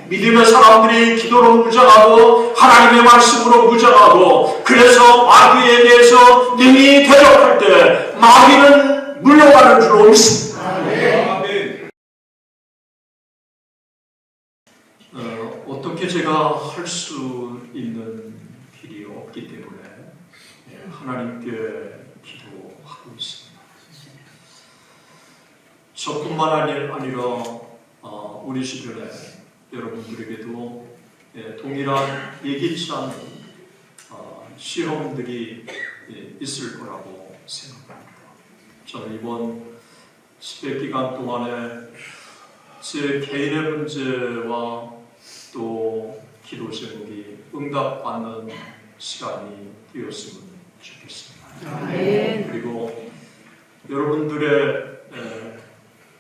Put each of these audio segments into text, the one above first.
믿음의 사람들이 기도로 무장하고 하나님의 말씀으로 무장하고 그래서 마귀에 대해서 능히 대적할 때 마귀는 물러가는 줄로 믿습니다. 어떻게 제가 할 수 있는 길이 없기 때문에 하나님께 기도하고 있습니다. 저뿐만 아니라 우리 주변에 여러분들에게도 동일한 예기치 않은 시험들이 있을 거라고 생각합니다. 저는 이번 집회 기간 동안에 제 개인의 문제와 또 기도 제목이 응답받는 시간이 되었으면 좋겠습니다. 그리고 여러분들의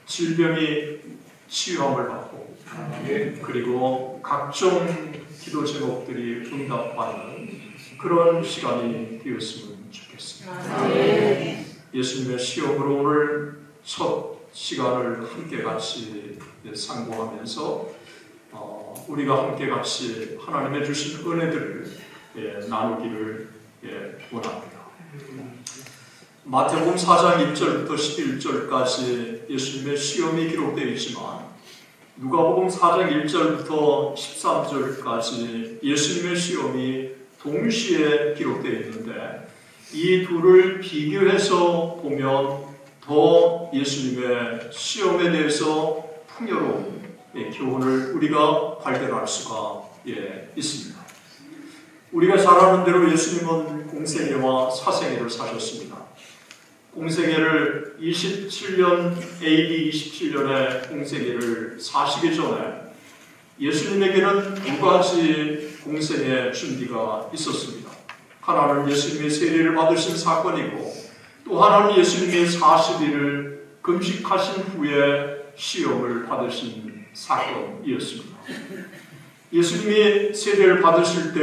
질병이 치유함을 받고 그리고 각종 기도 제목들이 응답받는 그런 시간이 되었으면 좋겠습니다. 예수님의 시험으로 오늘 첫 시간을 함께 같이 상고하면서 우리가 함께 같이 하나님의 주신 은혜들을 나누기를 원합니다. 마태복음 4장 1절부터 11절까지 예수님의 시험이 기록되어 있지만 누가복음 4장 1절부터 13절까지 예수님의 시험이 동시에 기록되어 있는데 이 둘을 비교해서 보면 더 예수님의 시험에 대해서 풍요로운 교훈을 우리가 발견할 수가 있습니다. 우리가 잘 아는 대로 예수님은 공생애와 사생애를 사셨습니다. 공생애를 27년 AD 27년에 공생애를 사시기 전에 예수님에게는 두 가지 공생애 준비가 있었습니다. 하나는 예수님의 세례를 받으신 사건이고 또 하나는 예수님이 40일을 금식하신 후에 시험을 받으신 사건이었습니다. 예수님이 세례를 받으실 때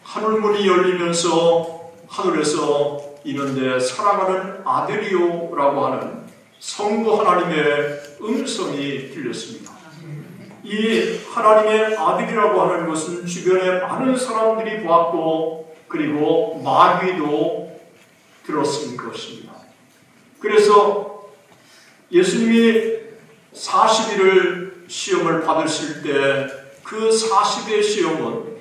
하늘문이 열리면서 하늘에서 이는데 사랑하는 아들이요라고 하는 성부 하나님의 음성이 들렸습니다. 이 하나님의 아들이라고 하는 것은 주변에 많은 사람들이 보았고 그리고 마귀도 들었을 것입니다. 그래서 예수님이 40일을 시험을 받으실 때 그 40의 시험은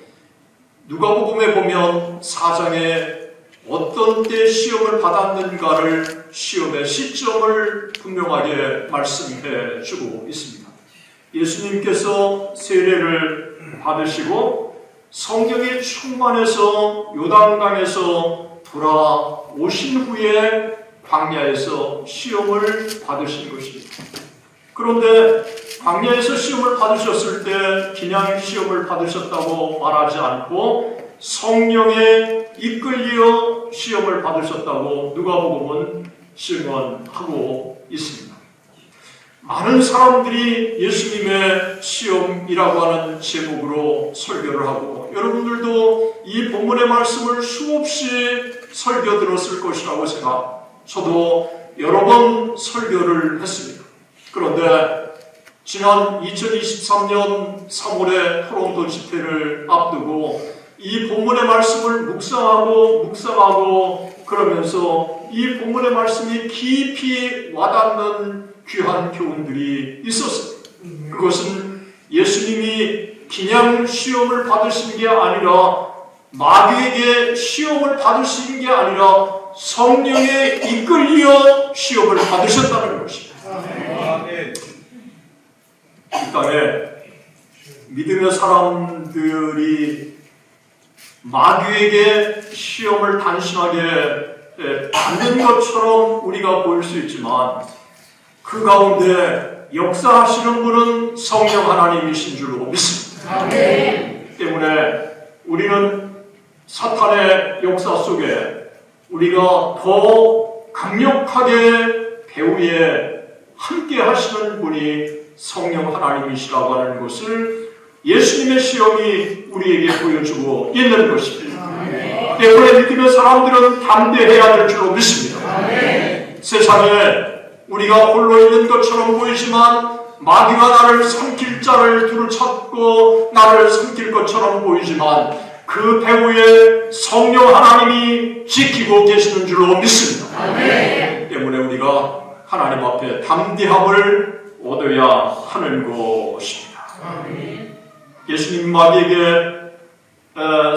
누가복음에 보면 4장에 어떤 때 시험을 받았는가를 시험의 시점을 분명하게 말씀해 주고 있습니다. 예수님께서 세례를 받으시고 성령이 충만해서 요단강에서 돌아오신 후에 광야에서 시험을 받으신 것입니다. 그런데 광야에서 시험을 받으셨을 때 그냥 시험을 받으셨다고 말하지 않고 성령에 이끌려 시험을 받으셨다고 누가복음은 증언하고 있습니다. 많은 사람들이 예수님의 시험이라고 하는 제목으로 설교를 하고 여러분들도 이 본문의 말씀을 수없이 설교 들었을 것이라고 저도 여러 번 설교를 했습니다. 그런데 지난 2023년 3월에 토론토 집회를 앞두고 이 본문의 말씀을 묵상하고 그러면서 이 본문의 말씀이 깊이 와닿는 귀한 교훈들이 있었습니다. 그것은 예수님이 그냥 시험을 받으신 게 아니라 마귀에게 시험을 받으신 게 아니라 성령에 이끌려 시험을 받으셨다는 것입니다. 이 땅에 믿음의 사람들이 마귀에게 시험을 단순하게 받는 것처럼 우리가 보일 수 있지만 그 가운데 역사하시는 분은 성령 하나님이신 줄로 믿습니다. 때문에 우리는 사탄의 역사 속에 우리가 더 강력하게 배후에 함께 하시는 분이 성령 하나님이시라고 하는 것을 예수님의 시험이 우리에게 보여주고 있는 것입니다. 때문에 믿음의 사람들은 담대해야 될 줄로 믿습니다. 세상에 우리가 홀로 있는 것처럼 보이지만 마귀가 나를 삼킬 자를 둘을 찾고 나를 삼킬 것처럼 보이지만 그 배후에 성령 하나님이 지키고 계시는 줄로 믿습니다. 아멘. 때문에 우리가 하나님 앞에 담대함을 얻어야 하는 것입니다. 아멘. 예수님 마귀에게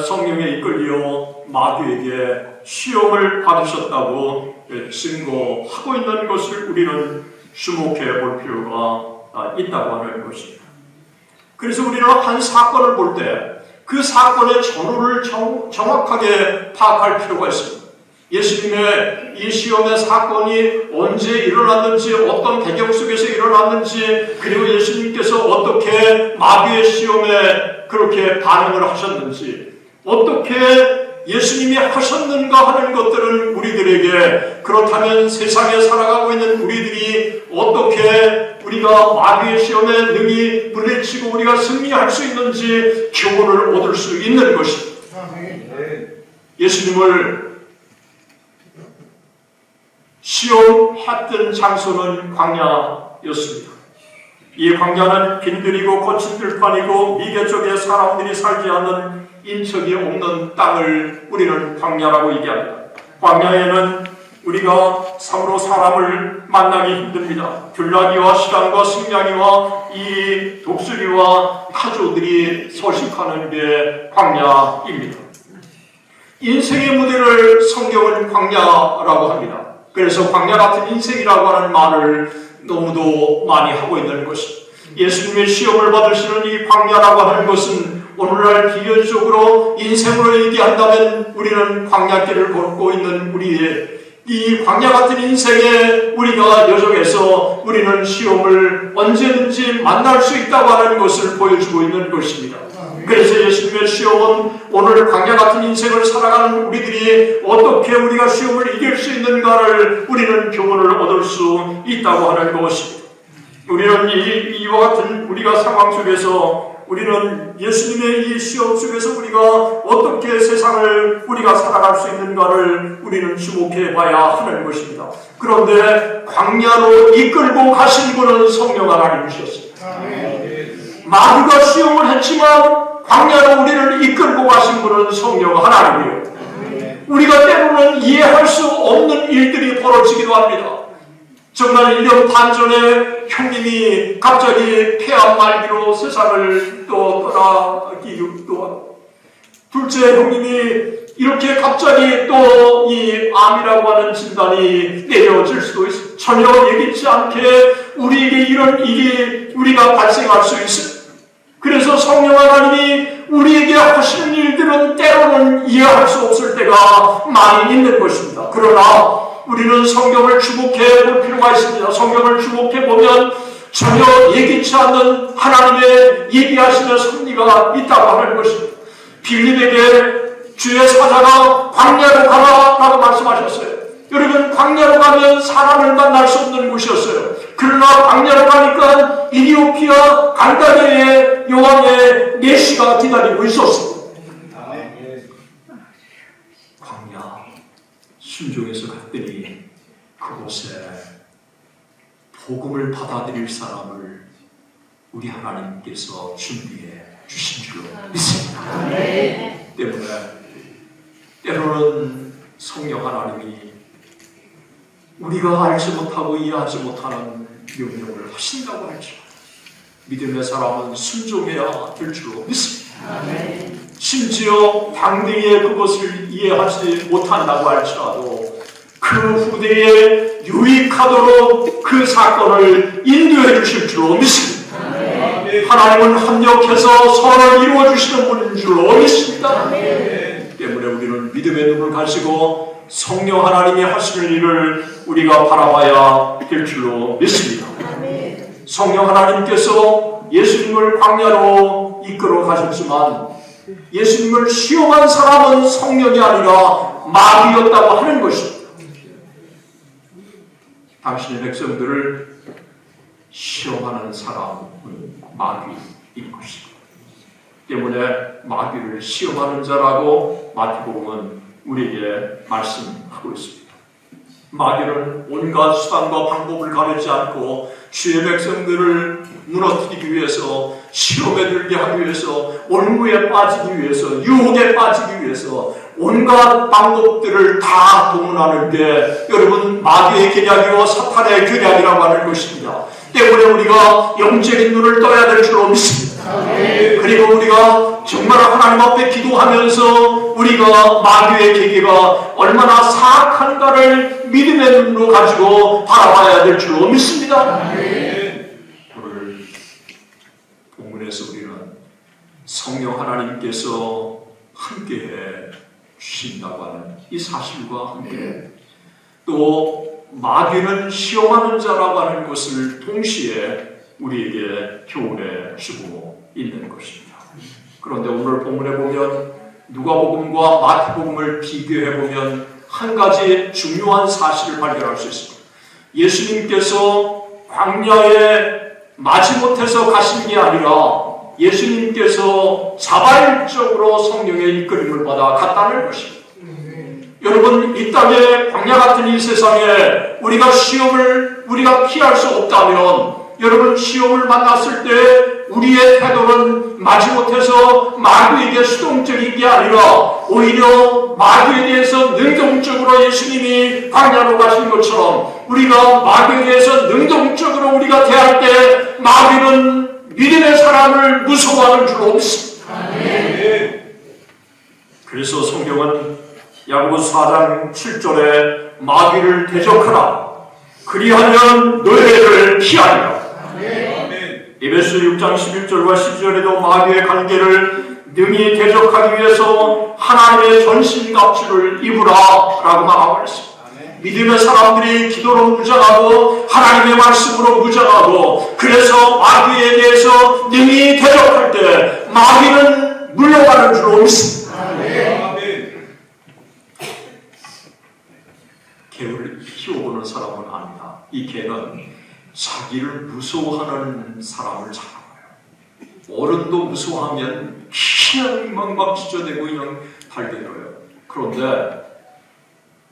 성령에 이끌려 마귀에게 시험을 받으셨다고 증거하고 있는 것을 우리는 주목해 볼 필요가 있다고 하는 것입니다. 그래서 우리는 한 사건을 볼 때 그 사건의 전후를 정확하게 파악할 필요가 있습니다. 예수님의 이 시험의 사건이 언제 일어났는지, 어떤 배경 속에서 일어났는지, 그리고 예수님께서 어떻게 마귀의 시험에 그렇게 반응을 하셨는지, 어떻게 예수님이 하셨는가 하는 것들은 우리들에게, 그렇다면 세상에 살아가고 있는 우리들이 어떻게 우리가 마귀의 시험에 능히 물리치고 우리가 승리할 수 있는지 교훈을 얻을 수 있는 것입니다. 예수님을 시험했던 장소는 광야였습니다. 이 광야는 길들이고 거친 들판이고 미개 쪽에 사람들이 살지 않는 인척이 없는 땅을 우리는 광야라고 얘기합니다. 광야에는 우리가 참으로 사람을 만나기 힘듭니다. 들나귀와 시간과 승냥이와 이 독수리와 타조들이 서식하는 게 광야입니다. 인생의 무대를 성경은 광야라고 합니다. 그래서 광야 같은 인생이라고 하는 말을 너무도 많이 하고 있는 것입니다. 예수님의 시험을 받으시는 이 광야라고 하는 것은 오늘날 비유적으로 인생으로 얘기한다면 우리는 광야길을 걷고 있는 우리의 이 광야 같은 인생에 우리가 여정해서 우리는 시험을 언제든지 만날 수 있다고 하는 것을 보여주고 있는 것입니다. 그래서 예수님의 시험은 오늘 광야 같은 인생을 살아가는 우리들이 어떻게 우리가 시험을 이길 수 있는가를 우리는 교훈을 얻을 수 있다고 하는 것입니다. 우리는 이와 같은 우리가 상황 속에서 우리는 예수님의 이 시험 속에서 우리가 어떻게 세상을 우리가 살아갈 수 있는가를 우리는 주목해 봐야 하는 것입니다. 그런데 광야로 이끌고 가신 분은 성령 하나님이셨습니다. 마귀가 시험을 했지만 광야로 우리를 이끌고 가신 분은 성령 하나님이에요. 우리가 때로는 이해할 수 없는 일들이 벌어지기도 합니다. 정말 1년 반 전에 형님이 갑자기 폐암 말기로 세상을 또 떠나기도 하고, 둘째 형님이 이렇게 갑자기 또 이 암이라고 하는 진단이 내려질 수도 있어요. 전혀 예기치 않게 우리에게 이런 일이 우리가 발생할 수 있어요. 그래서 성령 하나님이 우리에게 하시는 일들은 때로는 이해할 수 없을 때가 많이 있는 것입니다. 그러나 우리는 성경을 주목해 볼 필요가 있습니다. 성경을 주목해 보면 전혀 예기치 않는 하나님의 얘기하시는 섭리가 있다고 하는 것입니다. 빌립에게 주의 사자가 광야로 가라라고 말씀하셨어요. 여러분, 광야로 가면 사람을 만날 수 없는 곳이었어요. 그러나 광야로 가니까 이디오피아 간다게의 여왕의 메시가 기다리고 있었습니다. 광야 순종해서 갔더니 그곳에 복음을 받아들일 사람을 우리 하나님께서 준비해 주신 줄로 믿습니다. 때문에 때로는 성령 하나님이 우리가 알지 못하고 이해하지 못하는 명령을 하신다고 할지라도 믿음의 사람은 순종해야 될 줄로 믿습니다. 심지어 당대에 그것을 이해하지 못한다고 할지라도 그 후대에 유익하도록 그 사건을 인도해 주실 줄로 믿습니다. 하나님은 합력해서 선을 이루어 주시는 분인 줄로 믿습니다. 때문에 우리는 믿음의 눈을 가지고 성령 하나님이 하시는 일을 우리가 바라봐야 될 줄로 믿습니다. 성령 하나님께서 예수님을 광야로 이끌어 가셨지만 예수님을 시험한 사람은 성령이 아니라 마귀였다고 하는 것입니다. 당신의 백성들을 시험하는 사람은 마귀인 것입니다. 때문에 마귀를 시험하는 자라고 마태복음은 우리에게 말씀하고 있습니다. 마귀는 온갖 수단과 방법을 가리지 않고 주의 백성들을 무너뜨리기 위해서, 시험에 들게 하기 위해서, 올무에 빠지기 위해서, 유혹에 빠지기 위해서 온갖 방법들을 다 동원하는 게 여러분 마귀의 계략이고 사탄의 계략이라고 하는 것입니다. 때문에 우리가 영적인 눈을 떠야 될 줄로 믿습니다. 그리고 우리가 정말 하나님 앞에 기도하면서 우리가 마귀의 계기가 얼마나 사악한가를 믿음의 눈으로 가지고 바라봐야 될 줄로 믿습니다. 오늘 본문에서 우리는 성령 하나님께서 함께해 주신다고 하는 이 사실과 함께 또 마귀는 시험하는 자라고 하는 것을 동시에 우리에게 교훈해 주고 있는 것입니다. 그런데 오늘 본문에 보면 누가복음과 마태복음을 비교해 보면 한 가지 중요한 사실을 발견할 수 있습니다. 예수님께서 광야에 마지못해서 가신 게 아니라 예수님께서 자발적으로 성령의 이끌림을 받아 갔다는 것입니다. 여러분, 이 땅에 광야 같은 이 세상에 우리가 시험을 피할 수 없다면 여러분 시험을 만났을 때 우리의 태도는 마지못해서 마귀에게 수동적인 게 아니라 오히려 마귀에 대해서 능동적으로 예수님이 광야로 가신 것처럼 우리가 마귀에 대해서 능동적으로 우리가 대할 때 마귀는 믿음의 사람을 무서워하는 줄로 믿습니다. 그래서 성경은 야고보서 4장 7절에 마귀를 대적하라. 그리하면 너희를 피하리라. 에베소 6장 11절과 12절에도 마귀의 관계를 능히 대적하기 위해서 하나님의 전신갑주를 입으라 라고 말하고 있습니다. 믿음의 사람들이 기도로 무장하고 하나님의 말씀으로 무장하고 그래서 마귀에 대해서 능히 대적할 때 마귀는 물러가는 줄로 믿습니다. 개를 키워보는 사람은 압니다. 이 개는 자기를 무서워하는 사람을 잘 알아요. 어른도 무서워하면 그냥 막 짖어대고 그냥 달려들어요. 그런데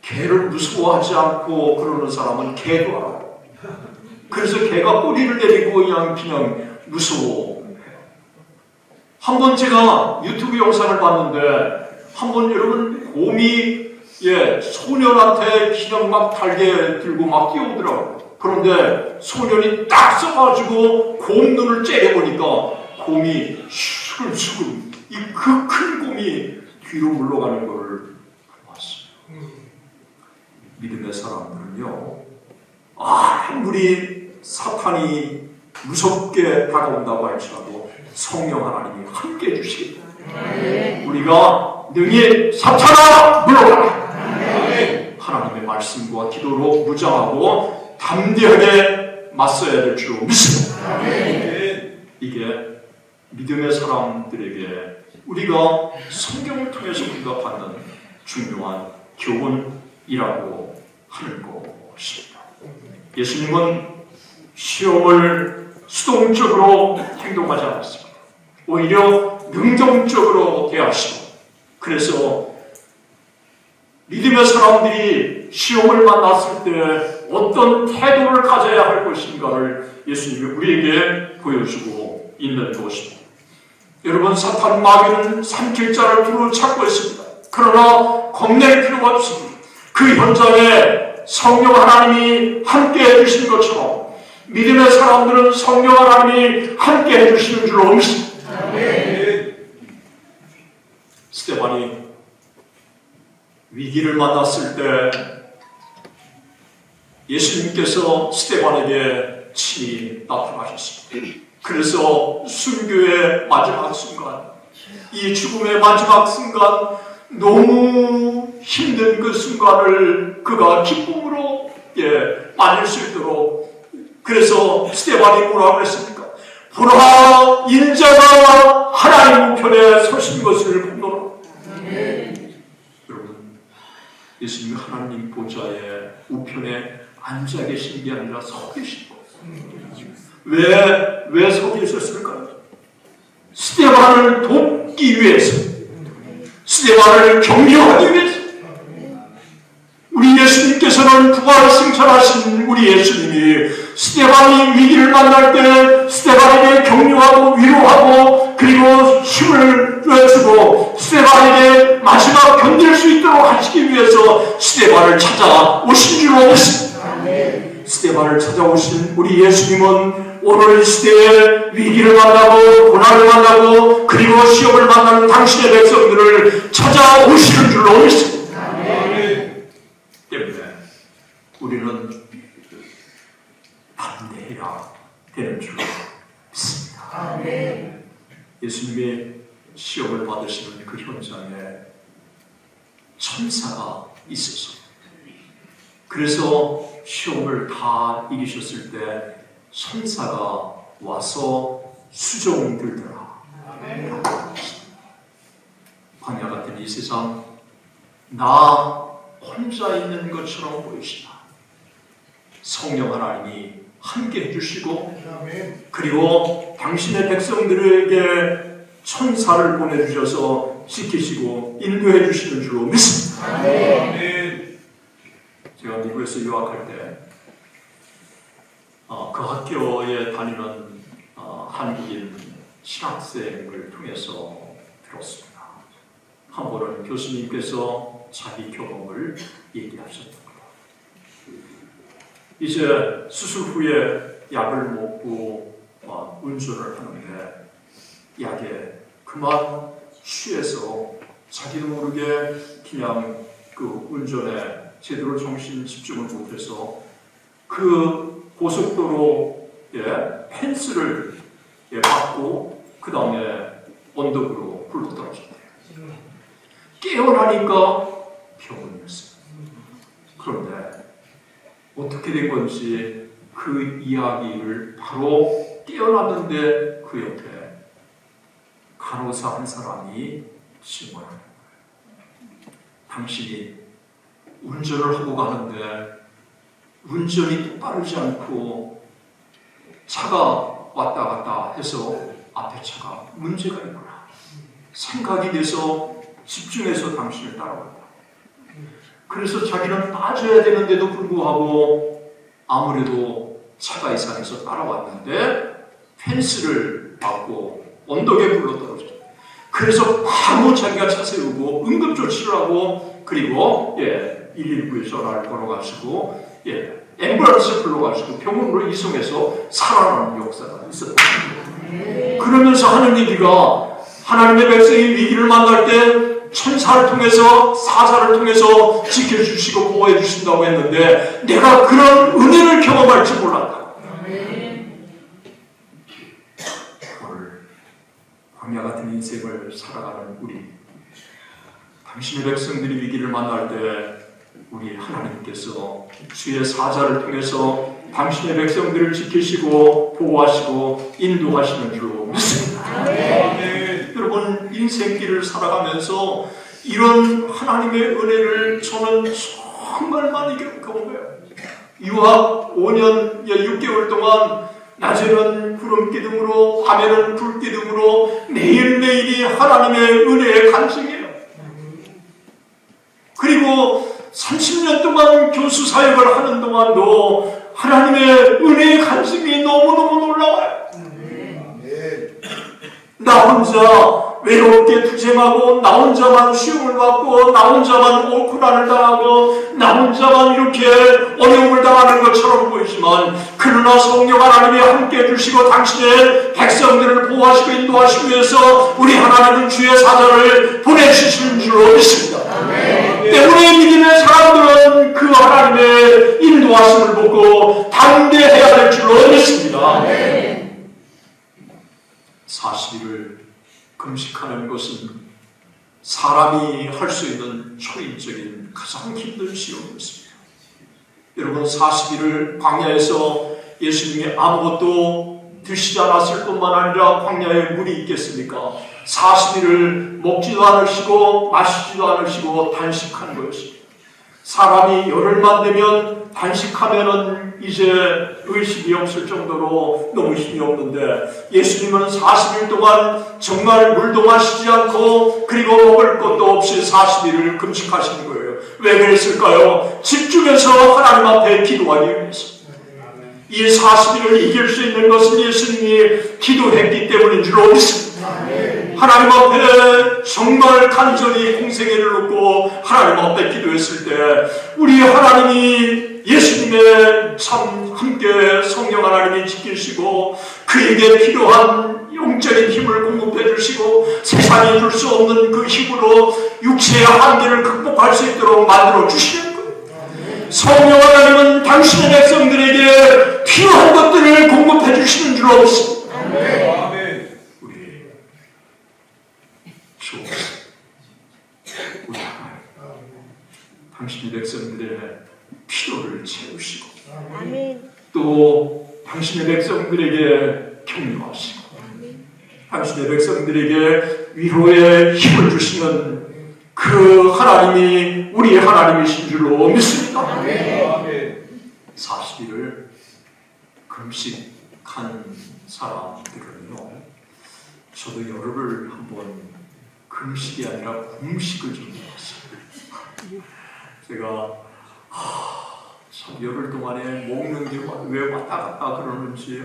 개를 무서워하지 않고 그러는 사람은 개도 알아요. 그래서 개가 꼬리를 내리고 그냥 무서워해요. 한번 제가 유튜브 영상을 봤는데 한번 여러분 곰이 소년한테 그냥 막 달게 들고 막 뛰어오더라고요. 그런데 소년이 딱 써가지고 곰 눈을 째려보니까 곰이 수근수근 이 그 큰 곰이 뒤로 물러가는 것을 봤어요. 믿음의 사람들은요, 아무리 사탄이 무섭게 다가온다고 할지라도 성령 하나님이 함께 해주시겠다. 우리가 능히 사탄아 물러가라. 하나님의 말씀과 기도로 무장하고 담대하게 맞서야 될 줄로 믿습니다. 이게 믿음의 사람들에게 우리가 성경을 통해서 우리가 받는 중요한 교훈이라고 하는 것입니다. 예수님은 시험을 수동적으로 행동하지 않았습니다. 오히려 능동적으로 대하시고 그래서 믿음의 사람들이 시험을 만났을 때 어떤 태도를 가져야 할 것인가를 예수님이 우리에게 보여주고 있는 것입니다. 여러분, 사탄 마귀는 삼킬 자를 두루 찾고 있습니다. 그러나 겁낼 필요가 없습니다. 그 현장에 성령 하나님이 함께 해주신 것처럼 믿음의 사람들은 성령 하나님이 함께 해주시는 줄로 믿습니다. 스데반이 위기를 만났을 때 예수님께서 스데반에게 친히 나타나셨습니다. 그래서 순교의 마지막 순간, 이 죽음의 마지막 순간, 너무 힘든 그 순간을 그가 기쁨으로 맞을 수 있도록, 그래서 스데반이 뭐라고 했습니까? 보라, 인자가 하나님 우편에 서신 것을 본노라. 여러분, 예수님이 하나님 보좌의 우편에 앉아 계신 게 아니라 서 계신 거예요. 왜 서 계셨을까요? 스데반을 돕기 위해서, 스데반을 격려하기 위해서. 우리 예수님께서는 부활 승천하신 우리 예수님이 스데반이 위기를 만날 때 스데반에게 격려하고 위로하고 그리고 힘을 주고 스데반에게 마지막 견딜 수 있도록 하시기 위해서 스데반을 찾아오신 줄로 믿습니다. 스데반을 찾아오신 우리 예수님은 오늘 이 시대에 위기를 만나고 고난을 만나고 그리고 시험을 만나는 당신의 백성들을 찾아오시는 줄로 믿습니다. 때문에 우리는 반대해야 되는 줄로 믿습니다. 예수님이 시험을 받으시는 그 현장에 천사가 있어서 그래서 시험을 다 이기셨을 때 천사가 와서 수종이 들더라. 광야 같은 이 세상 나 혼자 있는 것처럼 보이시나 성령 하나님이 함께 해주시고 그리고 당신의 백성들에게 천사를 보내주셔서 지키시고 인도해 주시는 줄로 믿습니다. 제가 미국에서 유학할 때 그 학교에 다니는 한국인 신학생을 통해서 들었습니다. 한 번은 교수님께서 자기 경험을 얘기하셨던 거예요. 이제 수술 후에 약을 먹고 운전을 하는데 약에 그만 취해서 자기도 모르게 그냥 그 운전에 제대로 정신 집중을 못해서 그 고속도로에 펜스를 받고 그 다음에 언덕으로 굴러떨어졌대요. 깨어나니까 병원이었어요. 그런데 어떻게 된 건지 그 이야기를 바로 깨어났는데 그 옆에 간호사 한 사람이 증언하는 거예요. 당신이 운전을 하고 가는데 운전이 똑바르지 않고 차가 왔다 갔다 해서 앞에 차가 문제가 있구나 생각이 돼서 집중해서 당신을 따라왔다. 그래서 자기는 빠져야 되는데도 불구하고 아무래도 차가 이상해서 따라왔는데 펜스를 받고 언덕에 굴러떨어졌다. 그래서 바로 자기가 차 세우고 응급조치를 하고 그리고 119에 전화를 걸어가지고 앰뷸런스를 불러가지고 병원으로 이송해서 살아나는 역사가 있었다. 그러면서 하는 얘기가 하나님의 백성이 위기를 만날 때 천사를 통해서 사사를 통해서 지켜주시고 보호해 주신다고 했는데 내가 그런 은혜를 경험할 줄 몰랐다. 오늘 광야 같은 인생을 살아가는 우리 당신의 백성들이 위기를 만날 때 우리 하나님께서 주의 사자를 통해서 당신의 백성들을 지키시고 보호하시고 인도하시는 줄로 믿습니다. 여러분 인생길을 살아가면서 이런 하나님의 은혜를 저는 정말 많이 겪어봐요. 유학 5년 6개월 동안 낮에는 구름기둥으로 밤에는 불기둥으로 매일매일이 하나님의 은혜의 간증이에요. 그리고 30년 동안 교수 사역을 하는 동안도 하나님의 은혜의 간증이 너무너무 놀라워요. 나 혼자 외롭게 투쟁하고 나 혼자만 시험을 받고 나 혼자만 고난을 당하고 나 혼자만 이렇게 어려움을 당하는 것처럼 보이지만 그러나 성령 하나님이 함께 해주시고 당신의 백성들을 보호하시고 인도하시기 위해서 우리 하나님은 주의 사자를 보내주시는 줄로 믿습니다. 때문에 믿음의 사람들은 그 하나님의 인도하심을 보고 담대해야 될 줄로 믿습니다. 40일을 금식하는 것은 사람이 할 수 있는 초인적인 가장 힘든 시험이었습니다. 여러분 40일을 광야에서 예수님이 아무것도 드시지 않았을 뿐만 아니라 광야에 물이 있겠습니까? 40일을 먹지도 않으시고 마시지도 않으시고 단식한 것입니다. 사람이 열흘만 되면 단식하면은 이제 의식이 없을 정도로 너무 힘이 없는데 예수님은 40일 동안 정말 물도 마시지 않고 그리고 먹을 것도 없이 40일을 금식하신 거예요. 왜 그랬을까요? 집중해서 하나님 앞에 기도하기 위해서. 이 40일을 이길 수 있는 것은 예수님이 기도했기 때문인 줄 믿습니다. 하나님 앞에 정말 간절히 공생애를 놓고 하나님 앞에 기도했을 때 우리 하나님이 예수님의 참 함께 성령 하나님이 지키시고 그에게 필요한 영적인 힘을 공급해 주시고 세상이 줄 수 없는 그 힘으로 육체의 한계를 극복할 수 있도록 만들어 주시는 거예요. 성령 하나님은 당신의 백성들에게 필요한 것들을 공급해 주시는 줄 믿습니다. 우리 주 우리 하나님 당신의 백성들의 필요를 채우시고 또 당신의 백성들에게 격려하시고 당신의 백성들에게 위로의 힘을 주시는 그 하나님이 우리의 하나님이신 줄로 믿습니다. 40일을 금식한 사람들은요, 저도 열흘을 한번 금식이 아니라 금식을 좀 해봤어요. 제가 참 열흘 동안에 먹는 게 왜 왔다 갔다 그러는지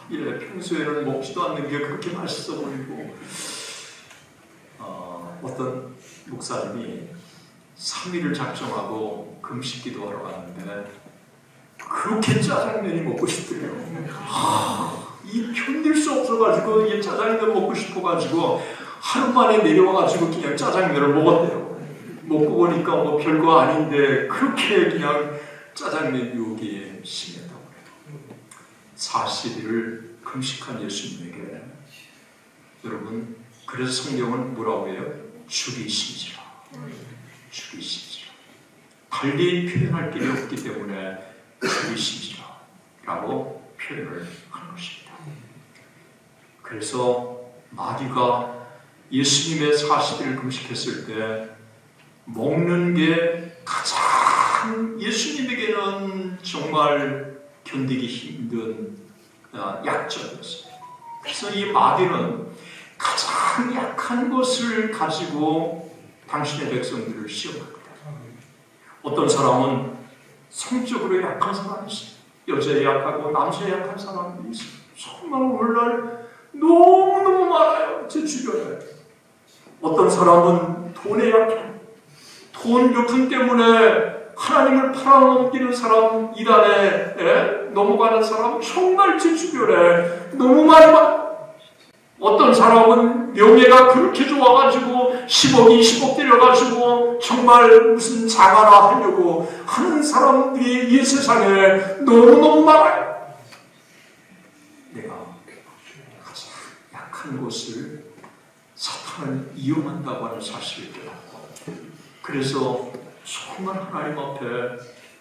평소에는 먹지도 않는 게 그렇게 맛있어 보이고 어떤 목사님이 3일을 작정하고 금식 기도하러 갔는데 그렇게 짜장면이 먹고 싶더래요. 이 견딜 수 없어가지고 이 짜장면 먹고 싶어가지고 하루 만에 내려와가지고 그냥 짜장면을 먹었대요. 먹고 보니까 뭐 별거 아닌데 그렇게 그냥 짜장면 유혹이 심했다고 해요. 40일을 금식한 예수님에게 여러분 그래서 성경은 뭐라고 해요? 죽이신지라. 죽이신지라. 달리 표현할 길이 없기 때문에 죽이신지라 라고 표현을 한 것입니다. 그래서 마귀가 예수님의 40일을 금식했을 때 먹는 게 가장 예수님에게는 정말 견디기 힘든 약점이었어요. 그래서 이 마귀는 가장 약한 것을 가지고 당신의 백성들을 시험합니다. 어떤 사람은 성적으로 약한 사람이 있어요. 여자에 약하고 남자에 약한 사람이 있어요. 정말 오늘날 너무너무 많아요. 제 주변에. 어떤 사람은 돈에 약해요. 돈 요금 때문에 하나님을 팔아넘기는 사람, 이단에 넘어가는 사람 정말 제 주변에 너무 많이 봐요. 어떤 사람은 명예가 그렇게 좋아가지고 10억, 20억 들여가지고 정말 무슨 장하나 하려고 하는 사람들이 이 세상에 너무너무 많아요. 내가 가장 약한 것을 사탄은 이용한다고 하는 사실을 깨닫고 그래서 정말 하나님 앞에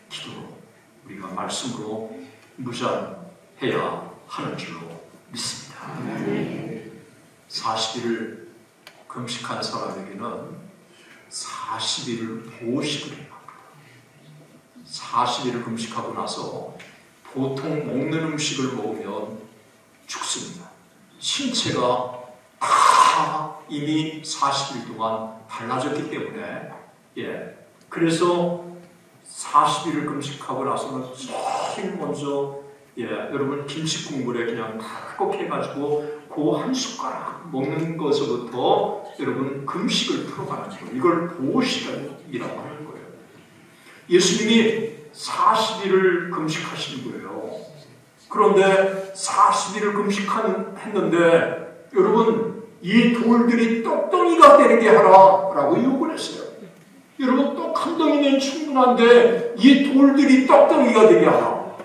기도로 우리가 말씀으로 무장해야 하는 줄로 믿습니다. 40일을 금식한 사람에게는 40일을 보식을 해야 합니다. 40일을 금식하고 나서 보통 먹는 음식을 먹으면 죽습니다. 신체가 다 이미 40일 동안 달라졌기 때문에 그래서 40일을 금식하고 나서는 제일 먼저 여러분 김치 국물에 그냥 꼭 해가지고 그 한 숟가락 먹는 것부터 여러분 금식을 풀어가는 거예요. 이걸 보식이라고 하는 거예요. 예수님이 40일을 금식하신 거예요. 그런데 40일을 금식했는데 여러분 이 돌들이 떡덩이가 되게 하라라고 요구를 했어요. 여러분 떡 한 덩이면 충분한데 이 돌들이 떡덩이가 되게 하라.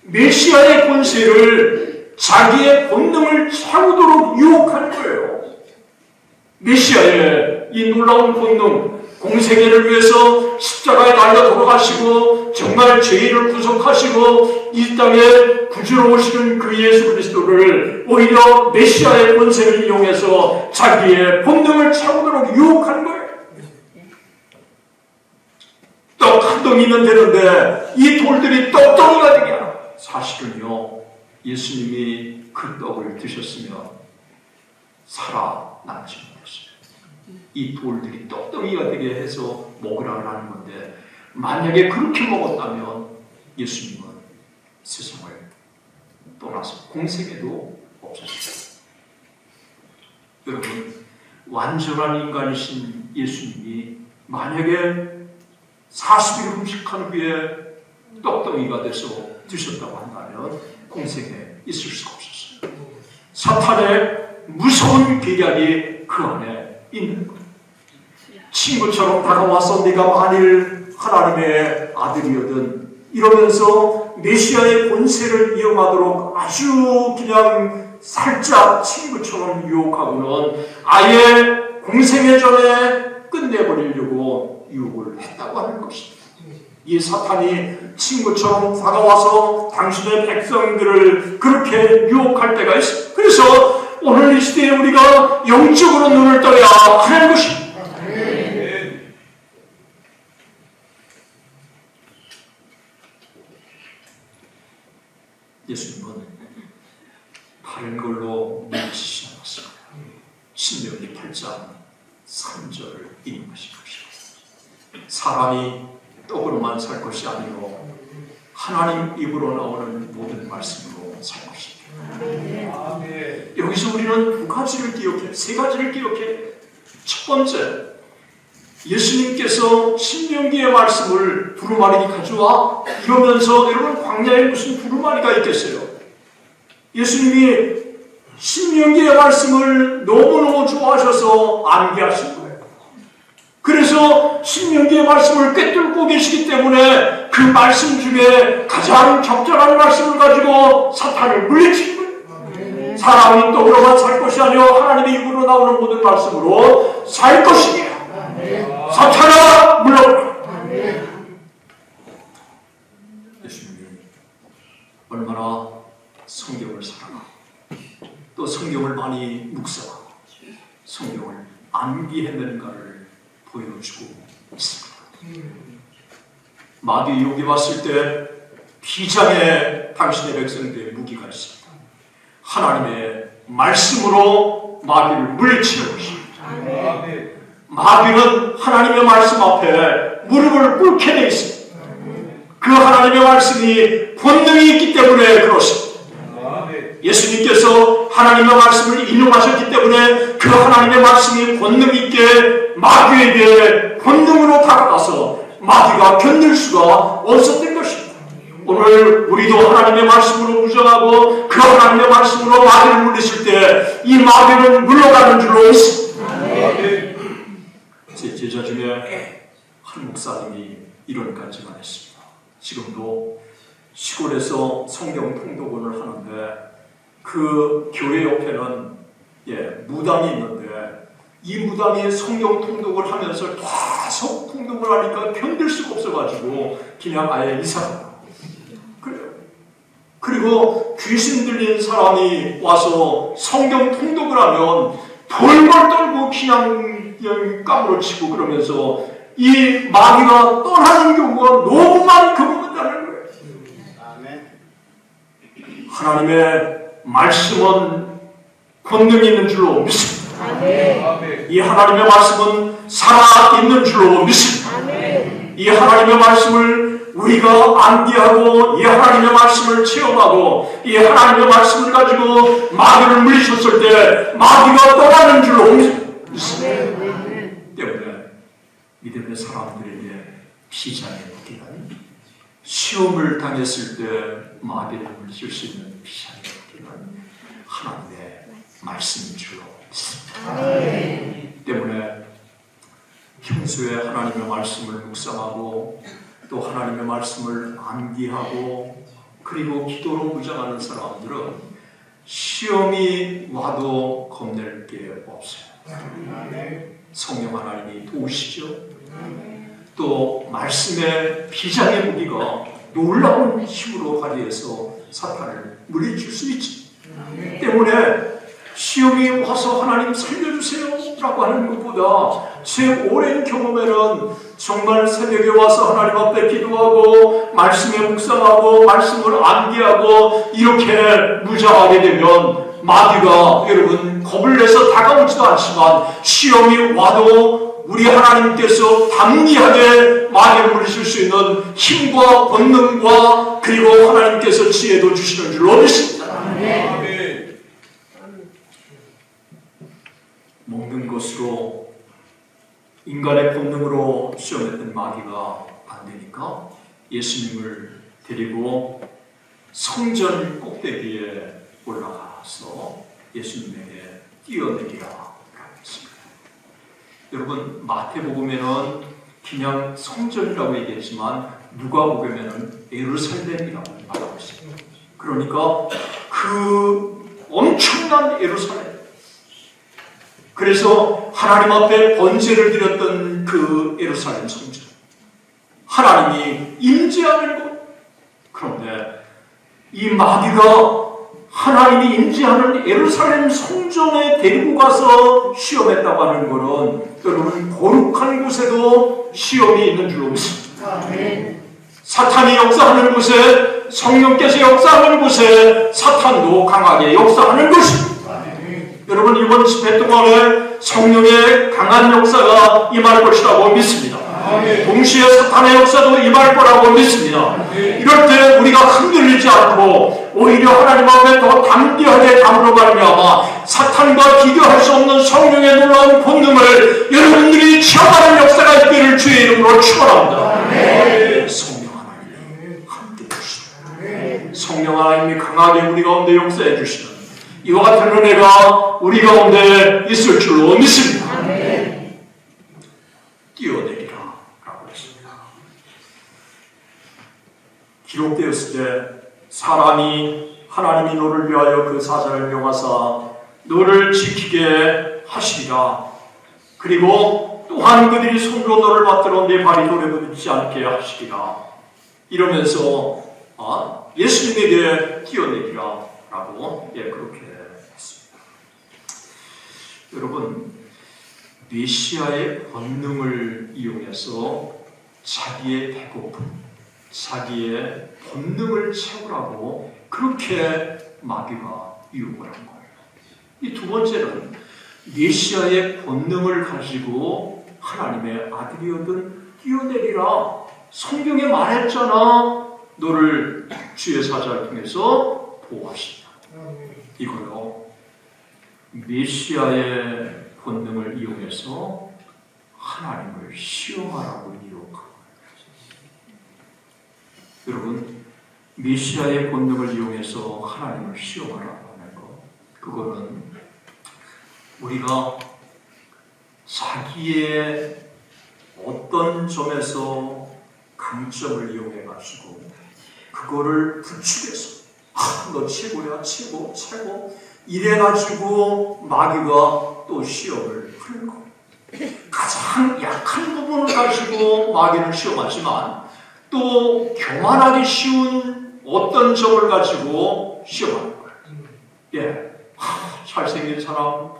메시아의 권세를 자기의 본능을 채우도록 유혹하는 거예요. 메시아의 이 놀라운 본능, 공생애를 위해서 십자가에 달려 돌아가시고 정말 죄인을 구속하시고 이 땅에 구주로 오시는 그 예수 그리스도를 오히려 메시아의 권세를 이용해서 자기의 본능을 채우도록 유혹하는 거예요. 떡 돌기가 큰 덩이면 되는데 이 돌들이 떡덩이가 되게 하라. 사실은요, 예수님이 그 떡을 드셨으면 살아남지 못했어요. 이 돌들이 떡덩이가 되게 해서 먹으라고 하는 건데, 만약에 그렇게 먹었다면 예수님은 세상을 떠나서 공생에도 없었어요. 여러분, 완전한 인간이신 예수님이 만약에 40일 흠식한 후에 떡덩이가 돼서 드셨다고 한다면 공생에 있을 수가 없었어요. 사탄의 무서운 계략이 그 안에 있는 거예요. 친구처럼 다가와서 네가 만일 하나님의 아들이거든 이러면서 메시아의 본세를 이용하도록 아주 그냥 살짝 친구처럼 유혹하고는 아예 공생애 전에 끝내버리려고 유혹을 했다고 하는 것입니다. 이 사탄이 친구처럼 다가와서 당신의 백성들을 그렇게 유혹할 때가 있습니다. 그래서 오늘 이 시대에 우리가 영적으로 눈을 떠야 하는 것입니다. 예수님은 다른 걸로 맺히지 않았습니다. 신명기 8장 3절을 읽는 것입니다. 사람이 떡으로만 살 것이 아니고 하나님 입으로 나오는 모든 말씀으로 살 것입니다. 여기서 우리는 두 가지를 기억해, 세 가지를 기억해. 첫 번째, 예수님께서 신명기의 말씀을 두루마리 가져와 이러면서 여러분 광야에 무슨 두루마리가 있겠어요? 예수님이 신명기의 말씀을 너무너무 좋아하셔서 암기하신 거예요. 그래서 신명기의 말씀을 꿰뚫고 계시기 때문에 그 말씀 중에 가장 적절한 말씀을 가지고 사탄을 물리친 거예요. 사람이 떡으로만 살 것이 아니라 하나님의 입으로 나오는 모든 말씀으로 살 것이며 사탄아 물러가라. 예수님이 얼마나 성경을 사랑하고 또 성경을 많이 묵상하고 성경을 암기했는가를 보여주고 있습니다. 마귀 여기 왔을 때 비장의 당신의 백성들의 무기가 있습니다. 하나님의 말씀으로 마귀를 물리치는 것입니다. 마귀는 하나님의 말씀 앞에 무릎을 꿇게 되어 있습니다. 그 하나님의 말씀이 권능이 있기 때문에 그렇습니다. 예수님께서 하나님의 말씀을 인용하셨기 때문에 그 하나님의 말씀이 권능 있게 마귀에게 권능으로 다가가서 마귀가 견딜 수가 없었던 것입니다. 오늘 우리도 하나님의 말씀으로 무장하고 그 하나님의 말씀으로 마귀를 물리칠 때 이 마귀는 물러가는 줄로 있습니다. 제 제자 중에 한 목사님이 이런 간증을 했습니다. 지금도 시골에서 성경 통독원을 하는데 그 교회 옆에는 무당이 있는데 이 무당이 성경 통독을 하면서 계속 통독을 하니까 견딜 수가 없어가지고 그냥 아예 이사합니다. 그래요. 그리고 귀신 들린 사람이 와서 성경 통독을 하면 벌벌 떨고 그냥 까무러치고 그러면서 이 마귀가 떠나는 경우가 너무 많이 경험한다는 거예요. 하나님의 말씀은 권능 있는 줄로 믿습니다. 이 하나님의 말씀은 살아있는 줄로 믿습니다. 이 하나님의 말씀을 우리가 암기하고 이 하나님의 말씀을 체험하고 이 하나님의 말씀을 가지고 마귀를 물리쳤을 때 마귀가 떠나는 줄로 믿습니다. 때문에 믿음의 사람들에게 비장의 무기는 시험을 당했을 때 마귀를 물리칠 수 있는 비장의 무기는 하나님의 말씀인 줄로 믿습니다. 때문에 평소에 하나님의 말씀을 묵상하고 또 하나님의 말씀을 암기하고 그리고 기도로 무장하는 사람들은 시험이 와도 겁낼 게 없어요. 성령 하나님이 도우시죠. 또 말씀의 비장의 무기가 놀라운 힘으로 발휘해서 사탄을 물리칠 수 있지. 때문에 시험이 와서 하나님 살려주세요. 것이라고 하는 것보다 제 오랜 경험에는 정말 새벽에 와서 하나님 앞에 기도하고 말씀에 묵상하고 말씀을 암기하고 이렇게 무장하게 되면 마귀가 여러분 겁을 내서 다가오지도 않지만 시험이 와도 우리 하나님께서 담대하게 마귀를 물리칠 수 있는 힘과 권능과 그리고 하나님께서 지혜도 주시는 줄로 믿습니다. 먹는 것으로 인간의 본능으로 시험했던 마귀가 안 되니까 예수님을 데리고 성전 꼭대기에 올라가서 예수님에게 뛰어내리라 했습니다. 여러분 마태복음에는 그냥 성전이라고 얘기했지만 누가복음에는 예루살렘이라고 말하고 있습니다. 그러니까 그 엄청난 예루살렘, 그래서 하나님 앞에 번제를 드렸던 그 예루살렘 성전, 하나님이 임재하는 곳. 그런데 이 마귀가 하나님이 임재하는 예루살렘 성전에 데리고 가서 시험했다고 하는 것은 여러분 거룩한 곳에도 시험이 있는 줄로 믿습니다. 사탄이 역사하는 곳에, 성령께서 역사하는 곳에 사탄도 강하게 역사하는 것입니다. 여러분 이번 집회 동안에 성령의 강한 역사가 임할 것이라고 믿습니다. 동시에 사탄의 역사도 임할 거라고 믿습니다. 이럴 때 우리가 흔들리지 않고 오히려 하나님 앞에 더 담대하게 담으로 말미암아 사탄과 비교할 수 없는 성령의 놀라운 본능을 여러분들이 체험하는 역사가 있기를 주의 이름으로 축원합니다. 성령 하나님 함께 해주시옵소서. 성령 하나님이 강하게 우리 가운데 역사해 주시는 이와 같은 은혜가 우리 가운데 있을 줄로 믿습니다. 뛰어내리라 라고 했습니다. 기록되었을 때 사람이 하나님이 너를 위하여 그 사자를 명하사 너를 지키게 하시리라. 그리고 또한 그들이 손으로 너를 받들어 내 발이 돌에 부딪히지 않게 하시리라. 이러면서 예수님에게 뛰어내리라 라고 그렇게 했습니다. 여러분 메시아의 본능을 이용해서 자기의 배고픔, 자기의 본능을 채우라고 그렇게 마귀가 유혹을 한 거예요. 이 두 번째는 메시아의 본능을 가지고 하나님의 아들이거든 뛰어내리라. 성경에 말했잖아. 너를 주의 사자를 통해서 보호하신다. 이거요. 메시아의 본능을 이용해서 하나님을 시험하라고 유혹한 거예요. 여러분, 메시아의 본능을 이용해서 하나님을 시험하라고 하는 것, 그거는 우리가 자기의 어떤 점에서 강점을 이용해가지고 그거를 부추겨서 너 최고야, 최고, 최고 이래가지고 마귀가 또 시험을 하는 거예요. 가장 약한 부분을 가지고 마귀는 시험하지만 또 교만하기 쉬운 어떤 점을 가지고 시험하는 거예요. 잘생긴 사람,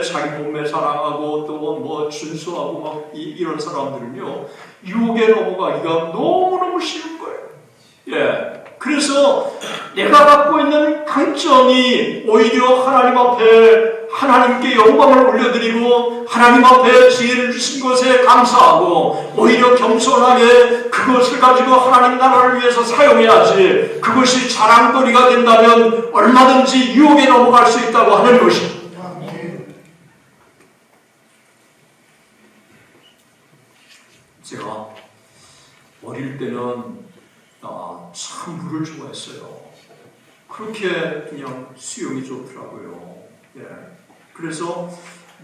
자기 몸매 사랑하고 또 준수하고 막 이런 사람들은요, 유혹에 넘어가기가 너무너무 쉬운 거예요. 그래서 내가 갖고 있는 강점이 오히려 하나님 앞에 하나님께 영광을 올려드리고 하나님 앞에 지혜를 주신 것에 감사하고 오히려 겸손하게 그것을 가지고 하나님 나라를 위해서 사용해야지, 그것이 자랑거리가 된다면 얼마든지 유혹에 넘어갈 수 있다고 하는 것입니다. 제가 어릴 때는 참 물을 좋아했어요. 그렇게 그냥 수영이 좋더라고요. 그래서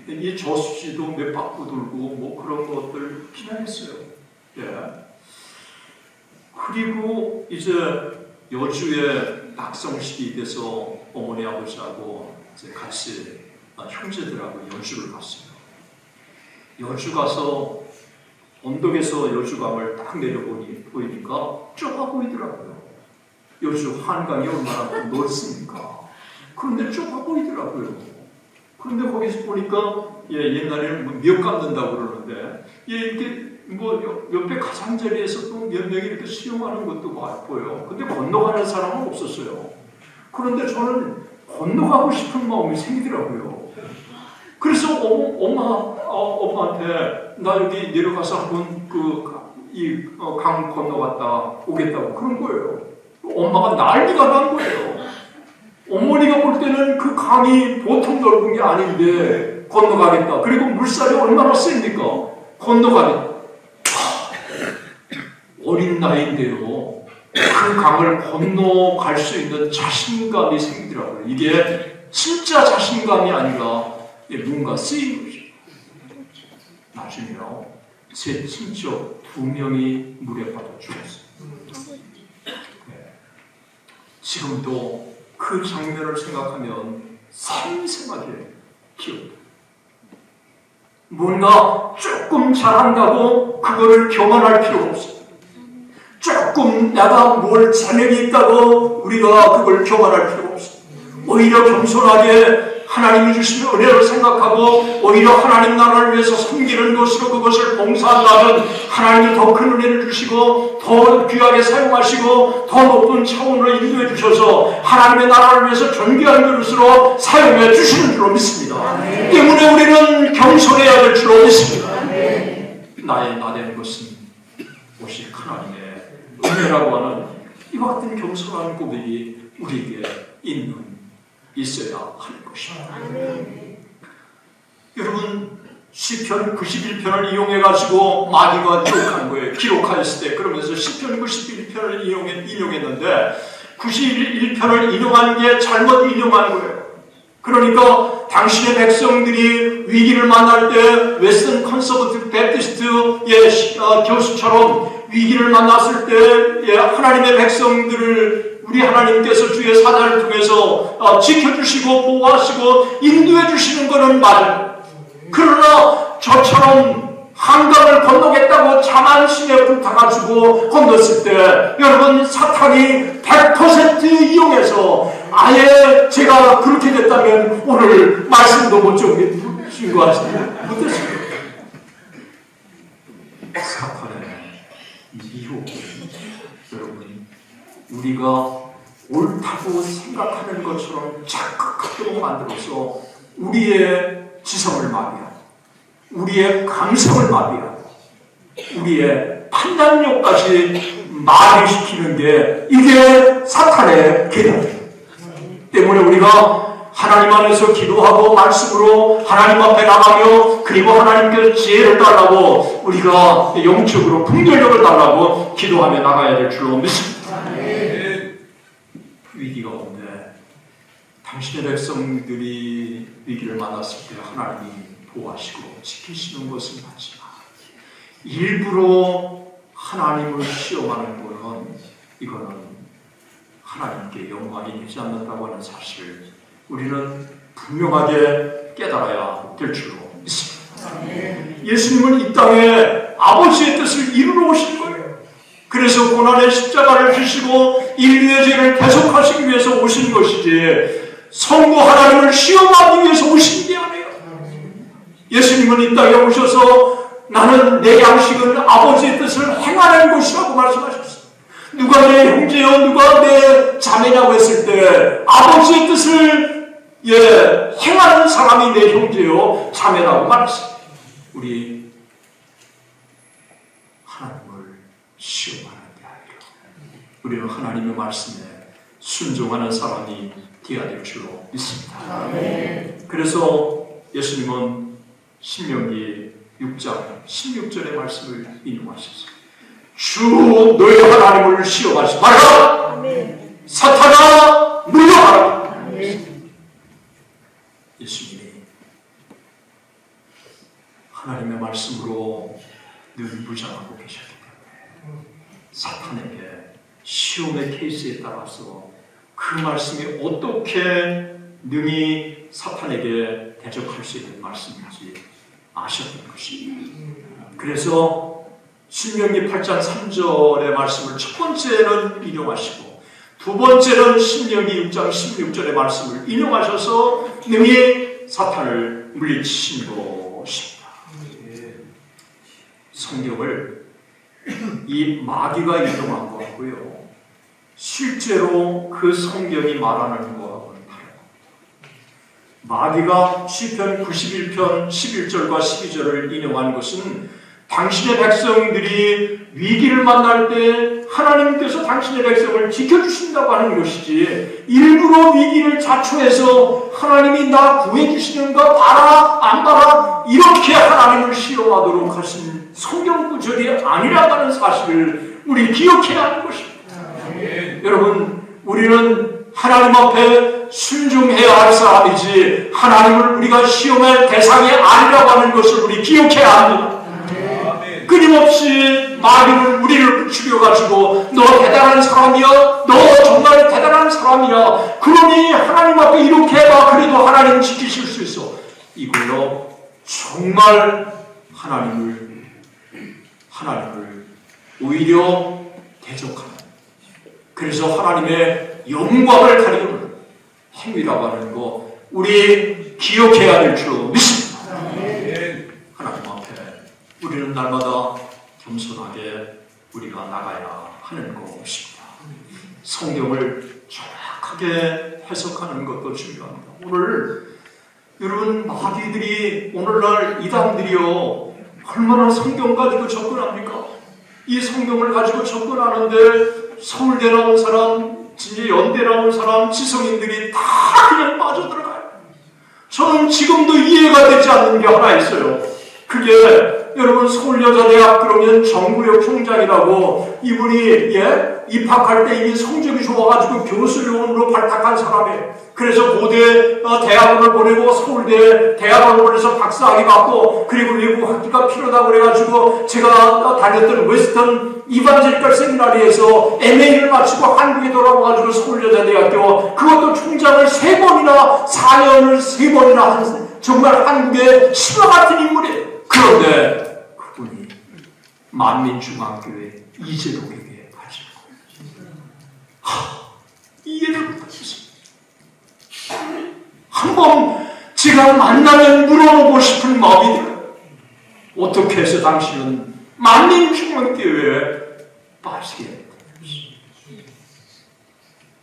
이 저수지도 몇 바퀴 돌고 그런 것들 그냥 했어요. 그리고 이제 여주에 낙성식이 돼서 어머니 아버지하고 이제 같이 형제들하고 여주를 갔어요. 여주 가서 언덕에서 여주강을 딱 내려보니까 좁아 보이더라고요. 여주 한강이 얼마나 넓습니까? 그런데 좁아 보이더라고요. 그런데 거기서 보니까 옛날에는 몇 감는다고 그러는데 이렇게 옆에 가장자리에서 또 몇 명이 이렇게 수영하는 것도 보여요. 근데 건너가는 사람은 없었어요. 그런데 저는 건너가고 싶은 마음이 생기더라고요. 그래서 엄마한테 나 여기 내려가서 한번 강 건너갔다 오겠다고 그런 거예요. 엄마가 난리가 난 거예요. 어머니가 볼 때는 그 강이 보통 넓은 게 아닌데 건너가겠다. 그리고 물살이 얼마나 셉니까? 건너가겠다. 어린 나이인데요. 그 강을 건너갈 수 있는 자신감이 생기더라고요. 이게 진짜 자신감이 아니라 뭔가 쓰인 거죠. 나중에요. 제 친척 2명이 물에 빠져 죽었어요. 지금도 그 장면을 생각하면 생생하게 기억돼요. 뭔가 조금 잘한다고 그거를 교만할 필요가 없어요. 조금 내가 뭘 재능이 있다고 우리가 그걸 교만할 필요가 없어요. 오히려 겸손하게 하나님이 주신 은혜를 생각하고 오히려 하나님 나라를 위해서 섬기는 것으로 그것을 봉사한다면 하나님이 더 큰 은혜를 주시고 더 귀하게 사용하시고 더 높은 차원으로 인도해 주셔서 하나님의 나라를 위해서 존귀한 그릇으로 사용해 주시는 줄로 믿습니다. 때문에 우리는 겸손해야 될 줄로 믿습니다. 나의 나된 것은 오직 하나님의 은혜라고 하는 이와 같은 겸손한 고백이 우리에게 있어야 하는 것입니다. 여러분 시편 91편을 이용해가지고 마귀가 기록한 거예요. 기록하였을 때 그러면서 시편 91편을 인용했는데 91편을 인용한 게 잘못 인용한 거예요. 그러니까 당신의 백성들이 위기를 만날 때 웨스턴 컨서버티브 배프티스트의 교수처럼 위기를 만났을 때 하나님의 백성들을 우리 하나님께서 주의 사자를 통해서 지켜주시고 보호하시고 인도해 주시는 것은 맞아요. 그러나 저처럼 한강을 건너겠다고 자만심에 불타가지고 건넜을 때 여러분 사탄이 100% 이용해서 아예 제가 그렇게 됐다면 오늘 말씀도 못 주신 것 같은데 못했습니다. 사탄의 미혹 여러분 우리가 옳다고 생각하는 것처럼 착각하도록 만들어서 우리의 지성을 마비하고 우리의 감성을 마비하고 우리의 판단력까지 마비시키는 게 이게 사탄의 계략이에요. 때문에 우리가 하나님 안에서 기도하고 말씀으로 하나님 앞에 나가며 그리고 하나님께서 지혜를 달라고 우리가 영적으로 분별력을 달라고 기도하며 나가야 될 줄로 믿습니다. 위기가 오는데 당신의 백성들이 위기를 만났을 때 하나님이 보호하시고 지키시는 것은 맞지만 일부러 하나님을 시험하는 것은 이거는 하나님께 영광이 되지 않는다고 하는 사실을 우리는 분명하게 깨달아야 될 줄로 믿습니다. 예수님은 이 땅에 아버지의 뜻을 이루러 오신 거예요. 그래서 고난의 십자가를 지시고 인류의 죄를 대속하시기 위해서 오신 것이지 성부 하나님을 시험하기 위해서 오신 게 아니에요. 예수님은 이 땅에 오셔서 나는 내 양식은 아버지의 뜻을 행하는 것이라고 말씀하셨어요. 누가 내 형제요 누가 내 자매냐고 했을 때 아버지의 뜻을 행하는 사람이 내 형제요 자매라고 말했어요. 우리 하나님을 시험하는 게 아니라 우리는 하나님의 말씀에 순종하는 사람이 되어야 될 줄로 믿습니다. 그래서 예수님은 신명기 6장 16절의 말씀을 인용하셨어요. 주 너희 하나님을 시험하지 말라. 사탄아 물러가라. 예수님이 하나님의 말씀으로 늘 무장하고 계셨기 때문에 사탄에게 시험의 케이스에 따라서 그 말씀이 어떻게 능히 사탄에게 대적할 수 있는 말씀인지 아셨던 것입니다. 그래서 신명기 8장 3절의 말씀을 첫 번째는 인용하시고 두 번째는 신명기 6장 16절의 말씀을 인용하셔서 능히 사탄을 물리치신 것입니다. 성경을 이 마귀가 인용한 것 같고요, 실제로 그 성경이 말하는 것하고는 다릅니다. 마귀가 시편 91편 11절과 12절을 인용한 것은 당신의 백성들이 위기를 만날 때 하나님께서 당신의 백성을 지켜주신다고 하는 것이지, 일부러 위기를 자초해서 하나님이 나 구해주시는가 봐라 안 봐라 이렇게 하나님을 시험하도록 하신 성경 구절이 아니라고 하는 사실을 우리 기억해야 하는 것입니다. 여러분, 우리는 하나님 앞에 순종해야 할 사람이지 하나님을 우리가 시험할 대상이 아니라고 하는 것을 우리 기억해야 합니다. 끊임없이 마귀는 우리를 죽여가지고 너 대단한 사람이야, 너 정말 대단한 사람이야, 그러니 하나님 앞에 이렇게 해봐, 그래도 하나님 지키실 수 있어, 이걸로 정말 하나님을 오히려 대적하는, 그래서 하나님의 영광을 가리는 행위라고 하는 거 우리 기억해야 될 줄로 믿습니다. 하나님 앞에 우리는 날마다 겸손하게 우리가 나가야 하는 것입니다. 성경을 정확하게 해석하는 것도 중요합니다. 오늘 여러분, 마귀들이, 오늘날 이단들이요, 얼마나 성경 가지고 접근합니까? 이 성경을 가지고 접근하는데 서울대 나온 사람, 진짜 연대 나온 사람, 지성인들이 다 그냥 빠져들어가요. 저는 지금도 이해가 되지 않는 게 하나 있어요. 그게 여러분, 서울여자대학 그러면 정구역 총장이라고, 이분이 입학할 때 이미 성적이 좋아가지고 교수료원으로 발탁한 사람이에요. 그래서 고대 대학원을 보내고 서울대 대학원을 보내서 박사학위 받고, 그리고 외국 학위가 필요하다고 그래가지고 제가 다녔던 웨스턴 이반젤리컬 세미나리에서 MA를 마치고 한국에 돌아와가지고 서울여자대학교, 그것도 총장을 3번이나 4년을 3번이나 한 정말 한국의 신화 같은 인물이에요. 그런데 그분이 만민중앙교회 이재동에게 가진 거예요. 이해를 못하겠습니다. 한번 제가 만나면 물어보고 싶은 마음이 들어요. 어떻게 해서 당신은 만민중앙교회에 빠지게 됐습니까?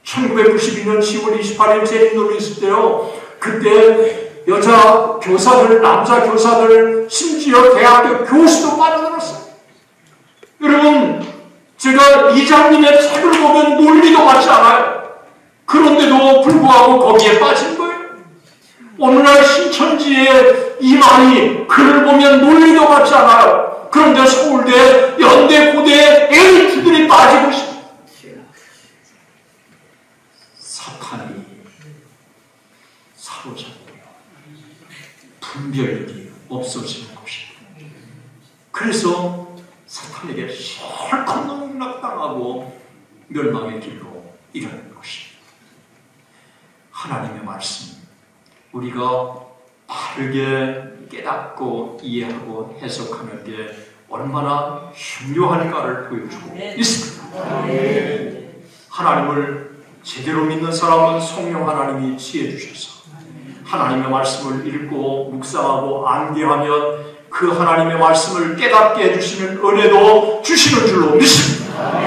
1992년 10월 28일 제림노로 있을 때요, 그때 여자 교사들, 남자 교사들, 심지어 대학교 교수도 빠져들었어요. 여러분, 제가 이장님의 책을 보면 논리도 같지 않아요. 그런데도 불구하고 거기에 빠진 거예요. 오늘날 신천지의 이만희 글을 보면 논리도 같지 않아요. 그런데 서울대, 연대, 고대 에리트들이 빠지고 있습니다. 사탄이 사로잡고 분별력이 없어지는 것입니다. 그래서 사탄에게 실컷 농락당하고 멸망의 길로 이르는 것입니다. 하나님의 말씀, 우리가 바르게 깨닫고 이해하고 해석하는 게 얼마나 중요한가를 보여주고 있습니다. 하나님을 제대로 믿는 사람은 성령 하나님이 지혜 주셔서 하나님의 말씀을 읽고 묵상하고 암기하면 그 하나님의 말씀을 깨닫게 해주시는 은혜도 주시는 줄로 믿습니다.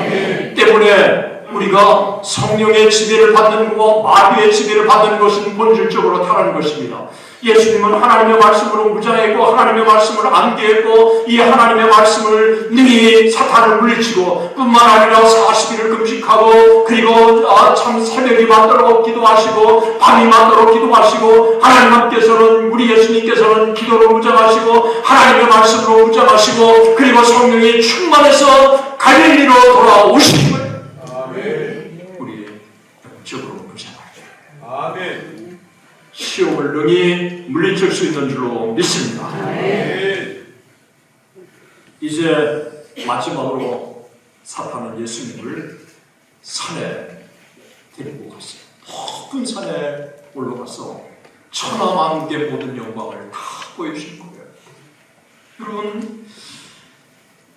때문에 우리가 성령의 지배를 받는 것과 마귀의 지배를 받는 것은 본질적으로 다른 것입니다. 예수님은 하나님의 말씀으로 무장했고 하나님의 말씀을 암기했고 이 하나님의 말씀을 능히 사탄을 물리치고 뿐만 아니라 40일을 금식하고 그리고 참 새벽이 맞도록 기도하시고 밤이 맞도록 기도하시고 하나님께서는 우리 예수님께서는 기도로 무장하시고 하나님의 말씀으로 무장하시고 그리고 성령이 충만해서 갈릴리로 돌아오신 거예요. 우리 영적으로 무장하죠. 아멘. 시험을 능히 물리칠 수 있는 줄로 믿습니다. 이제 마지막으로 사탄은 예수님을 산에 데리고 갔어요. 높은 산에 올라가서 천하만국의 모든 영광을 다 보여주신 거예요. 여러분,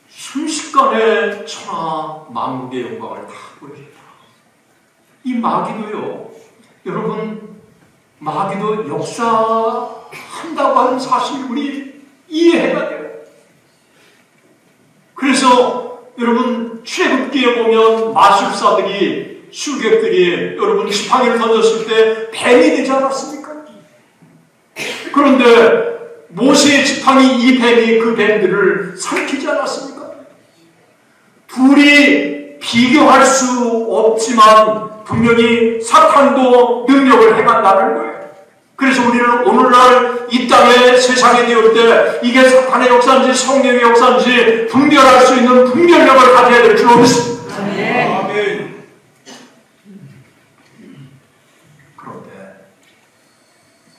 순식간에 천하만국의 영광을 다 보여줍니다. 이 마귀도요, 여러분, 마귀도 역사한다고 하는 사실을 우리 이해해야 돼요. 그래서 여러분 출애굽기에 보면 마술사들이 술객들이 여러분 지팡이를 던졌을 때 뱀이 되지 않았습니까? 그런데 모세의 지팡이 이 뱀이 그 뱀들을 삼키지 않았습니까? 둘이 비교할 수 없지만 분명히 사탄도 능력을 행한다는 거예요. 그래서 우리는 오늘날 이 땅에 세상에 되올 때 이게 사탄의 역사인지 성령의 역사인지 분별할 수 있는 분별력을 가져야 될 줄 믿습니다. 아멘. 그런데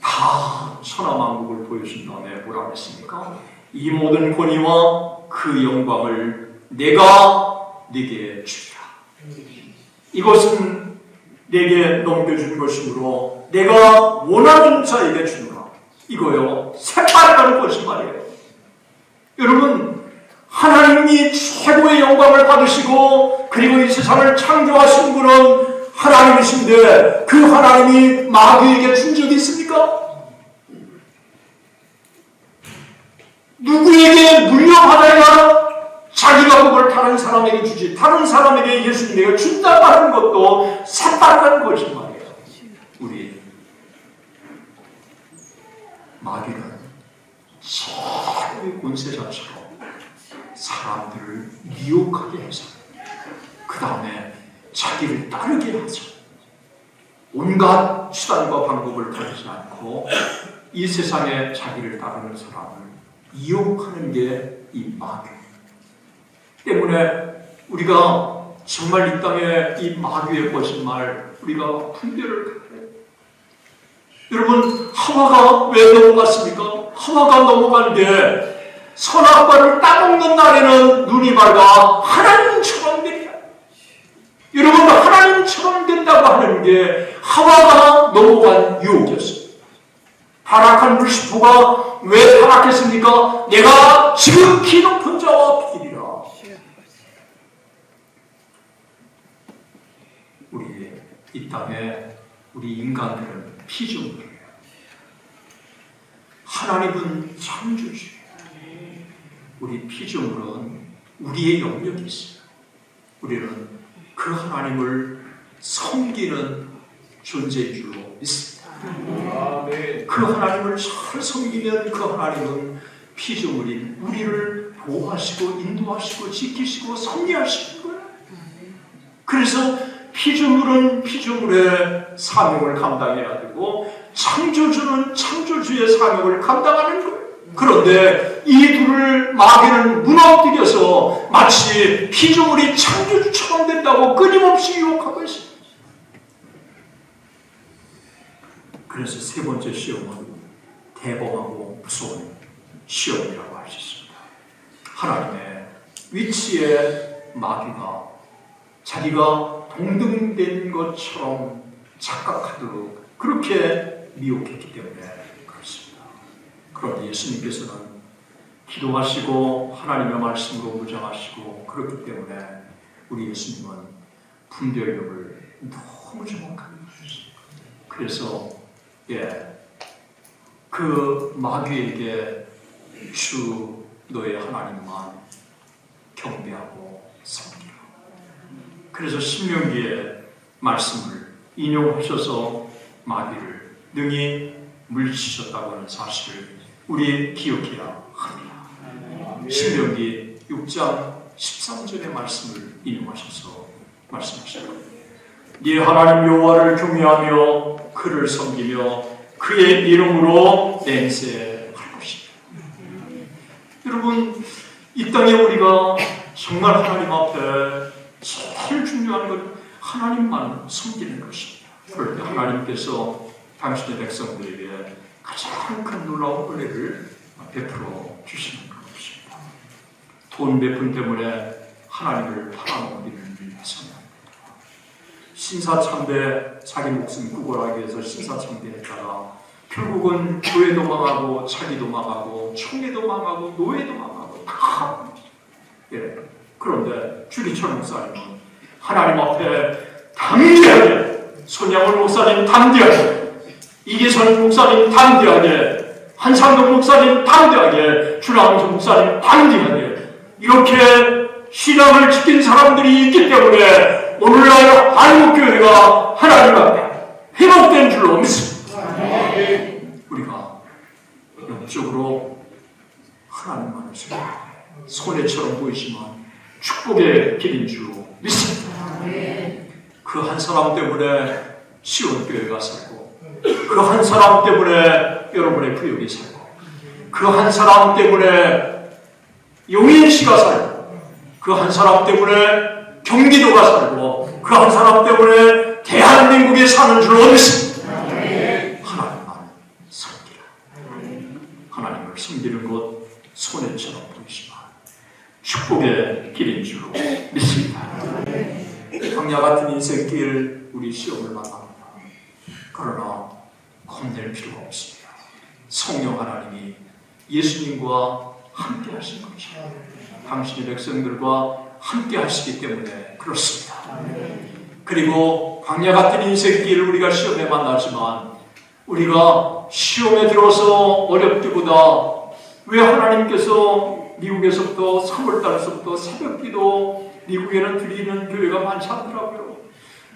다 천하만국을 보여준 다음에 뭐라고 했습니까? 이 모든 권위와 그 영광을 내가 네게 주리라. 이것은 내게 넘겨준 것이므로 내가 원하는 자에게 주노라. 이거요, 새빨간 거짓말이에요. 여러분, 하나님이 최고의 영광을 받으시고 그리고 이 세상을 창조하신 분은 하나님이신데 그 하나님이 마귀에게 준 적이 있습니까? 누구에게 물려받아야 자기가 그걸 다른 사람에게 주지, 다른 사람에게 예수님에게 준다고 하는 것도 새빨간 거짓말이에요. 우리 마귀는 최고의 권세자처럼 사람들을 미혹하게 해서 그 다음에 자기를 따르게 하죠. 온갖 수단과 방법을 가리지 않고 이 세상에 자기를 따르는 사람을 이용하는 게 이 마귀 때문에 우리가 정말 이 땅에 이 마귀의 거짓말 우리가 분별을 해야 해요. 여러분, 하와가 왜 넘어갔습니까? 하와가 넘어간 게 선악과를 따먹는 날에는 눈이 밝아 하나님처럼 되리라. 여러분, 하나님처럼 된다고 하는 게 하와가 넘어간 유혹이었습니다. 타락한 루시퍼가 왜 타락했습니까? 내가 지극히 높은 자와 비리라. 우리 이 땅에 우리 인간들은 피조물이에요. 하나님은 창조주예요. 우리 피조물은 우리의 영역이 있어요. 우리는 그 하나님을 섬기는 존재인 줄로 믿습니다. 그 하나님을 잘 섬기면 그 하나님은 피조물인 우리를 보호하시고 인도하시고 지키시고 섭리하시는 거예요. 그래서 피조물은 피조물의 사명을 감당해야 되고 창조주는 창조주의 사명을 감당하는 거예요. 그런데 이 둘을 마귀는 무너뜨려서 마치 피조물이 창조주처럼 된다고 끊임없이 유혹하고 있습니다. 그래서 세 번째 시험은 대범하고 무서운 시험이라고 할 수 있습니다. 하나님의 위치에 마귀가 자기가 동등된 것처럼 착각하도록 그렇게 미혹했기 때문에 그렇습니다. 그런데 예수님께서는 기도하시고 하나님의 말씀으로 무장하시고 그렇기 때문에 우리 예수님은 분별력을 너무 정확하게 주셨습니다. 그래서 그 마귀에게 주 너의 하나님만 경배하고 섬기라. 그래서 신명기의 말씀을 인용하셔서 마귀를 능히 물리치셨다고 하는 사실을 우리 기억해야 합니다. 신명기 6장 13절의 말씀을 인용하셔서 말씀하시고 네 하나님 여호와를 경외하며 그를 섬기며 그의 이름으로 맹세할 것이다. 여러분, 이 땅에 우리가 정말 하나님 앞에 제일 중요한 건 하나님만 섬기는 것입니다. 그럴 때 하나님께서 당신의 백성들에게 가장 큰 놀라운 은혜를 베풀어 주시는 것입니다. 돈 베푼 때문에 하나님을 팔아넘기는 해서는 신사참배, 자기 목숨 구걸하기 위해서 신사참배했다가 결국은 교회도 망하고 자기도 망하고 총회도 망하고 노예도 망하고 다 그런데 주기철 목사님은 하나님 앞에 담대하게, 손양원 목사님 담대하게 이기선 목사님 담대하게, 한상동 목사님 담대하게, 주남성 목사님 담대하게 이렇게 신앙을 지킨 사람들이 있기 때문에 오늘날 한국교회가 하나님 앞에 회복된 줄로 믿습니다. 우리가 영적으로 하나님만을 손해처럼 보이지만 축복의 길인 줄로 믿습니다. 그 한 사람 때문에 시온교회가 살고, 그 한 사람 때문에 여러분의 구역이 살고, 그 한 사람 때문에 용인시가 살고, 그 한 사람 때문에 경기도가 살고, 그 한 사람 때문에 대한민국에 사는 줄로 믿습니다. 하나님만 섬기라. 하나님을 섬기는 것 손해처럼 보이지만 축복의 길인 줄로 믿습니다. 광야 같은 인생길 우리 시험을 만납니다. 그러나 겁낼 필요가 없습니다. 성령 하나님이 예수님과 함께 하신 것입니다. 당신의 백성들과 함께 하시기 때문에 그렇습니다. 그리고 광야 같은 인생길 우리가 시험에 만나지만 우리가 시험에 들어서 어렵기보다 왜 하나님께서 미국에서부터 3월달에서부터 새벽기도 미국에는 드리는 교회가 많지 않더라고요.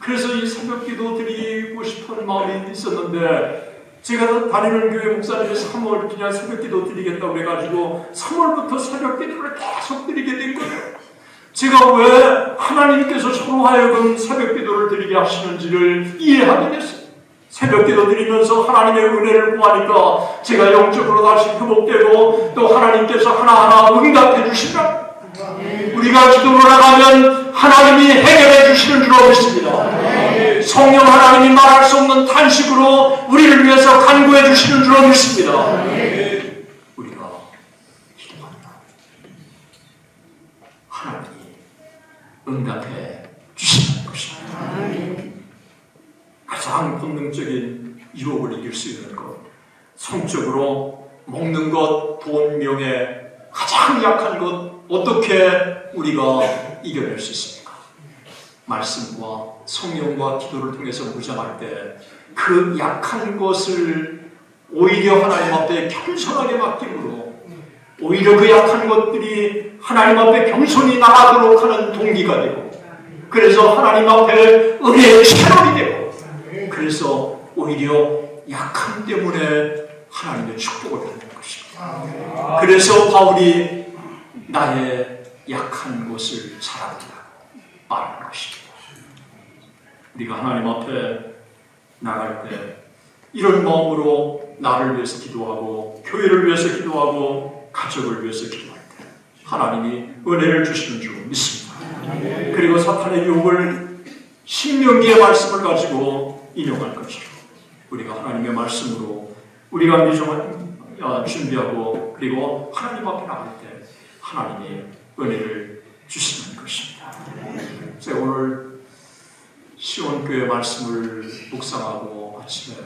그래서 이 새벽기도 드리고 싶은 마음이 있었는데 제가 다니는 교회 목사님이 3월 그냥 새벽기도 드리겠다고 해가지고 3월부터 새벽기도를 계속 드리게 된 거예요. 제가 왜 하나님께서 저로 하여금 새벽기도를 드리게 하시는지를 이해하게 됐어요. 새벽기도 드리면서 하나님의 은혜를 구하니까 제가 영적으로 다시 회복되고 또 하나님께서 하나하나 응답해 주시라. 우리가 기도를 나가면 하나님이 해결해 주시는 줄로 믿습니다. 성령 하나님이 말할 수 없는 탄식으로 우리를 위해서 간구해 주시는 줄로 믿습니다. 우리가 기도한다. 하나님이 응답해 주시는 것입니다. 가장 본능적인 유혹을 이길 수 있는 것, 성적으로 먹는 것, 돈, 명예, 가장 약한 것 어떻게 우리가 이겨낼 수 있습니까? 말씀과 성령과 기도를 통해서 무장할 때 그 약한 것을 오히려 하나님 앞에 겸손하게 맡김으로 오히려 그 약한 것들이 하나님 앞에 겸손히 나가도록 하는 동기가 되고 그래서 하나님 앞에 은혜의 채널이 되고 그래서 오히려 약함 때문에 하나님의 축복을 받는 것입니다. 그래서 바울이 나의 약한 것을 사랑한다 말하는 것입니다. 우리가 하나님 앞에 나갈 때 이런 마음으로 나를 위해서 기도하고 교회를 위해서 기도하고 가족을 위해서 기도할 때 하나님이 은혜를 주시는 줄 믿습니다. 그리고 사탄의 유혹을 신명기의 말씀을 가지고 인용할 것이고 우리가 하나님의 말씀으로 우리가 준비하고 그리고 하나님 앞에 나갈 때 하나님이 은혜를 주시는 것입니다. 제가 오늘 시온교회 말씀을 묵상하고 아침에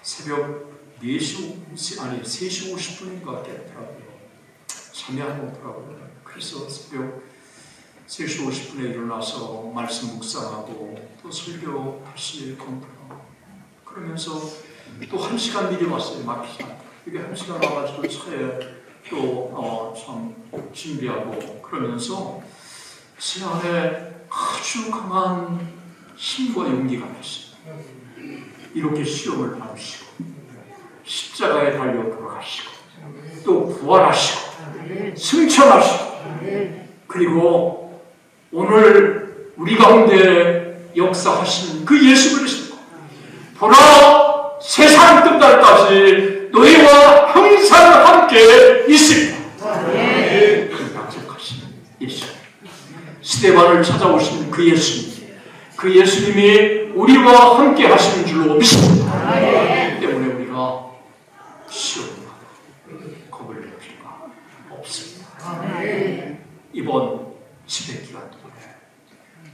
새벽 3시 50분인가 깼더라고요. 잠이 안 오더라고요. 그래서 새벽 3시 50분에 일어나서 말씀 묵상하고 또 설교 다시 검토하고 그러면서 또 1시간 미리 왔어요. 막히지 않고 이게 1시간 와가지고 차에 또 참 준비하고 그러면서 제 안에 아주 강한 힘과 용기가 났어요. 이렇게 시험을 받으시고 십자가에 달려 돌아가시고 또 부활하시고 승천하시고 그리고 오늘 우리 가운데 역사하신 그 예수 그리스도 보라 세상 끝날까지 너희와 항상 함께 있습니다. 그 약속하신 예수 스데반을 찾아오신 그 예수님 그 예수님이 우리와 함께 하시는 줄로 믿습니다. 때문에 우리가 시험을 겁을 낼 필요가 없습니다. 이번 집회 기간 동안에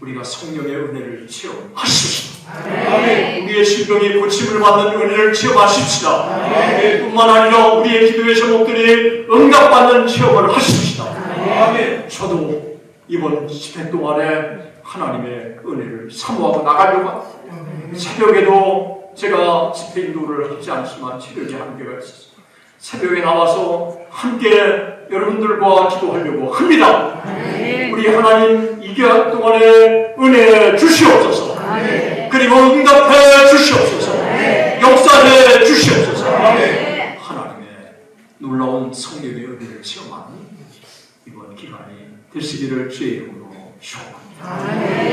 우리가 성령의 은혜를 체험하십시다. 우리의 심령이 고침을 받는 은혜를 체험하십시다. 뿐만 아니라 우리의 기도의 제목들이 응답받는 체험을 하십시다. 저도 이번 집회 동안에 하나님의 은혜를 사모하고 나가려고 합니다. 새벽에도 제가 집회 인도를 하지 않지만 체력이 한계가 있었어요. 새벽에 나와서 함께 여러분들과 기도하려고 합니다. 우리 하나님 2개월 동안의 은혜 주시옵소서. 그리고 응답해 주시옵소서. 역사해 주시옵소서. 하나님의 놀라운 성령의 은혜를 체험하는 이번 기간이 되시기를 주의 이름으로 축원합니다.